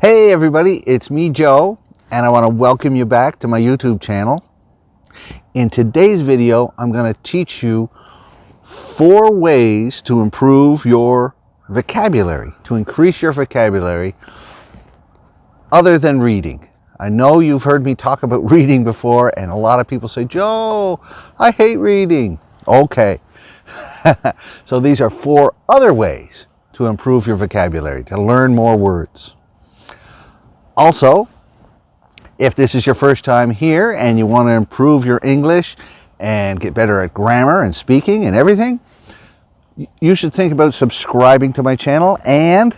Hey everybody, it's me Joe, and I want to welcome you back to my YouTube channel. In today's video, I'm going to teach you 4 ways to improve your vocabulary, to increase your vocabulary other than reading. I know you've heard me talk about reading before, and a lot of people say, Joe, I hate reading. Okay. So these are 4 other ways to improve your vocabulary, to learn more words. Also, if this is your first time here and you want to improve your English and get better at grammar and speaking and everything, you should think about subscribing to my channel and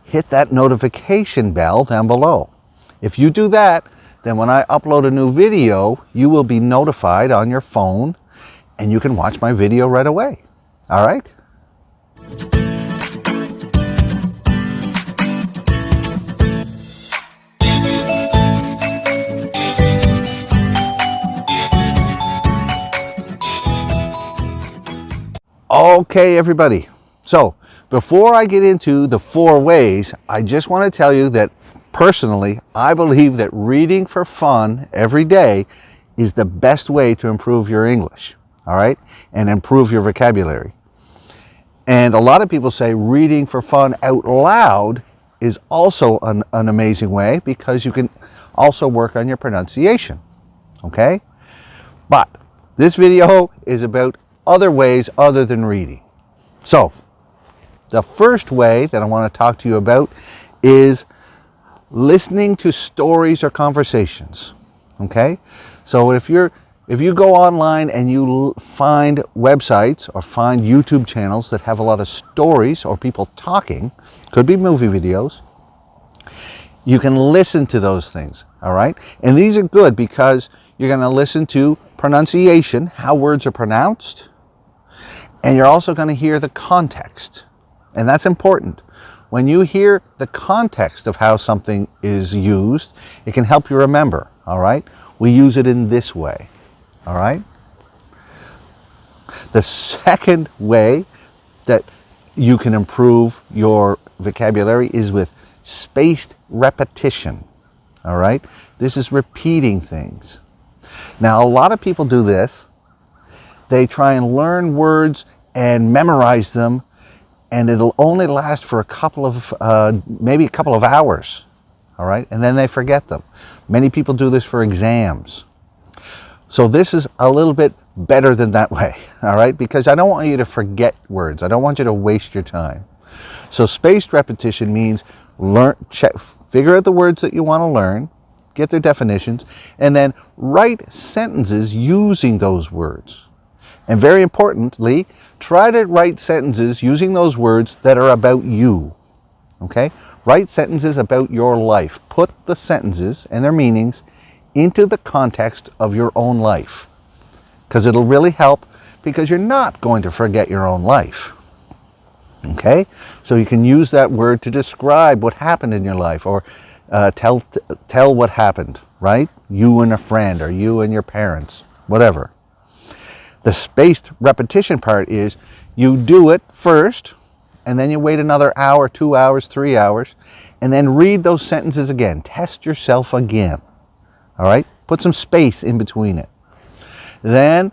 hit that notification bell down below. If you do that, then when I upload a new video, you will be notified on your phone and you can watch my video right away. All right? Okay, everybody. So before I get into the 4 ways, I just want to tell you that personally, I believe that reading for fun every day is the best way to improve your English, all right, and improve your vocabulary. And a lot of people say reading for fun out loud is also an amazing way because you can also work on your pronunciation, okay? But this video is about other ways other than reading. So the first way that I want to talk to you about is listening to stories or conversations. Okay, so if you go online and you find websites or find YouTube channels that have a lot of stories or people talking, could be movie videos, you can listen to those things. All right, and these are good because you're going to listen to pronunciation, how words are pronounced. And you're also going to hear the context. And that's important. When you hear the context of how something is used, it can help you remember, all right? We use it in this way, all right? The second way that you can improve your vocabulary is with spaced repetition, all right? This is repeating things. Now, a lot of people do this. They try and learn words and memorize them, and it'll only last for maybe a couple of hours, all right? And then they forget them. Many people do this for exams. So this is a little bit better than that way, all right? Because I don't want you to forget words. I don't want you to waste your time. So spaced repetition means figure out the words that you want to learn, get their definitions, and then write sentences using those words. And very importantly, try to write sentences using those words that are about you, okay? Write sentences about your life. Put the sentences and their meanings into the context of your own life, because it'll really help, because you're not going to forget your own life, okay? So you can use that word to describe what happened in your life, or tell what happened, right? You and a friend, or you and your parents, whatever. The spaced repetition part is you do it first, and then you wait another hour, 2 hours, 3 hours, and then read those sentences again. Test yourself again. All right? Put some space in between it. Then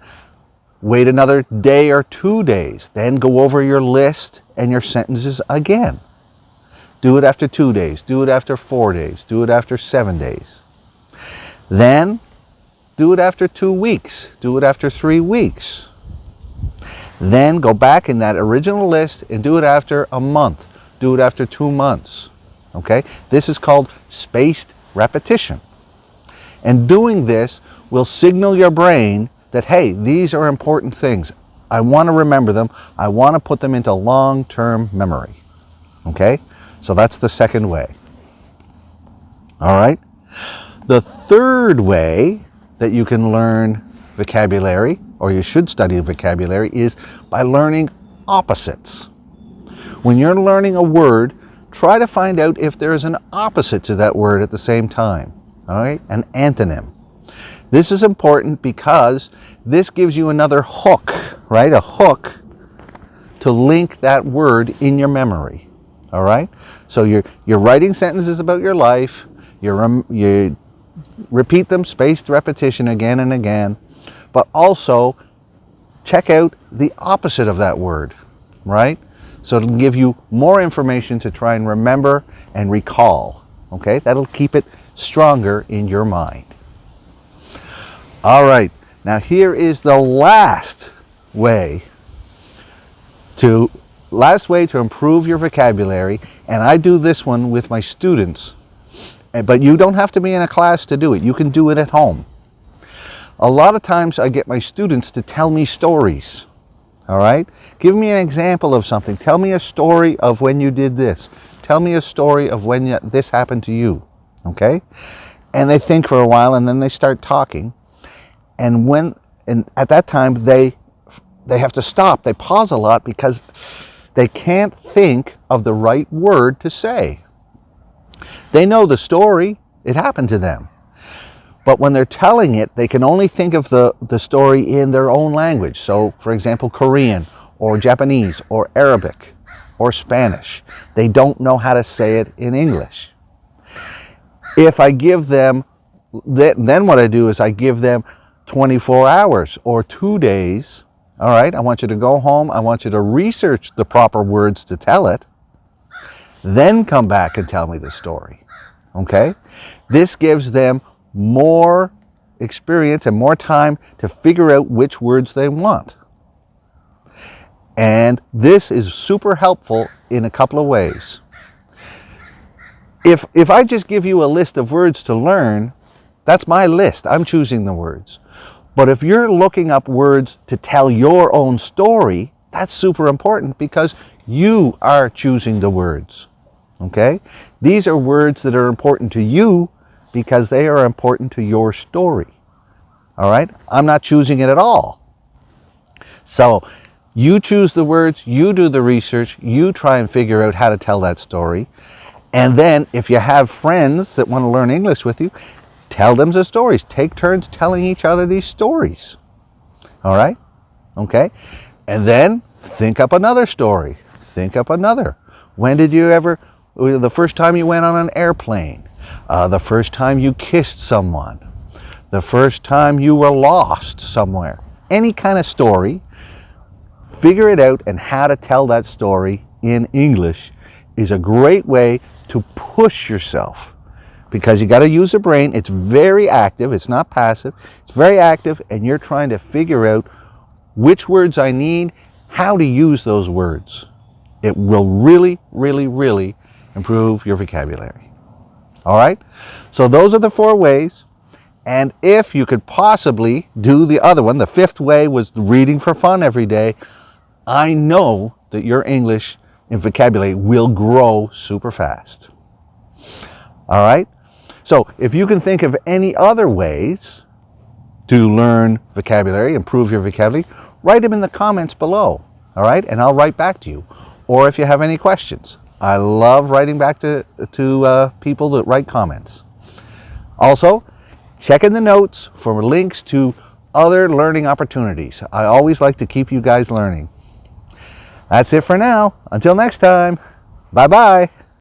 wait another day or 2 days. Then go over your list and your sentences again. Do it after 2 days. Do it after 4 days. Do it after 7 days. Then do it after 2 weeks. Do it after 3 weeks. Then go back in that original list and do it after a month. Do it after 2 months. Okay? This is called spaced repetition. And doing this will signal your brain that, hey, these are important things. I want to remember them. I want to put them into long-term memory. Okay? So that's the second way. All right? The third way that you can learn vocabulary, or you should study vocabulary, is by learning opposites. When you're learning a word, try to find out if there is an opposite to that word at the same time, all right? An antonym. This is important because this gives you another hook, right? A hook to link that word in your memory, all right? So you're writing sentences about your life. You repeat them, spaced repetition again and again, but also check out the opposite of that word, right? So it'll give you more information to try and remember and recall, okay? That'll keep it stronger in your mind. All right, now here is the last way to improve your vocabulary, and I do this one with my students, but you don't have to be in a class to do it. You can do it at home. A lot of times I get my students to tell me stories, all right? Give me an example of something. Tell me a story of when you did this. Tell me a story of when this happened to you, okay? And they think for a while, and then they start talking. And at that time, they have to stop. They pause a lot because they can't think of the right word to say. They know the story. It happened to them. But when they're telling it, they can only think of the story in their own language. So, for example, Korean or Japanese or Arabic or Spanish. They don't know how to say it in English. If I give them, then what I do is I give them 24 hours or 2 days. All right, I want you to go home. I want you to research the proper words to tell it. Then come back and tell me the story. Okay? This gives them more experience and more time to figure out which words they want. And this is super helpful in a couple of ways. If I just give you a list of words to learn, that's my list. I'm choosing the words. But if you're looking up words to tell your own story, that's super important because you are choosing the words. Okay? These are words that are important to you because they are important to your story. All right? I'm not choosing it at all. So you choose the words, you do the research, you try and figure out how to tell that story. And then if you have friends that want to learn English with you, tell them the stories. Take turns telling each other these stories. All right? Okay? And then think up another story. Think up another. When did you ever, the first time you went on an airplane, the first time you kissed someone, the first time you were lost somewhere, any kind of story, figure it out, and how to tell that story in English is a great way to push yourself. Because you got to use the brain. It's very active. It's not passive. It's very active, and you're trying to figure out which words I need, how to use those words. It will really, really, really improve your vocabulary. All right? So those are the 4 ways. And if you could possibly do the other one, the 5th way was reading for fun every day, I know that your English and vocabulary will grow super fast. All right? So if you can think of any other ways to learn vocabulary, improve your vocabulary, write them in the comments below, all right? And I'll write back to you. Or if you have any questions. I love writing back to people that write comments. Also, check in the notes for links to other learning opportunities. I always like to keep you guys learning. That's it for now. Until next time, bye-bye.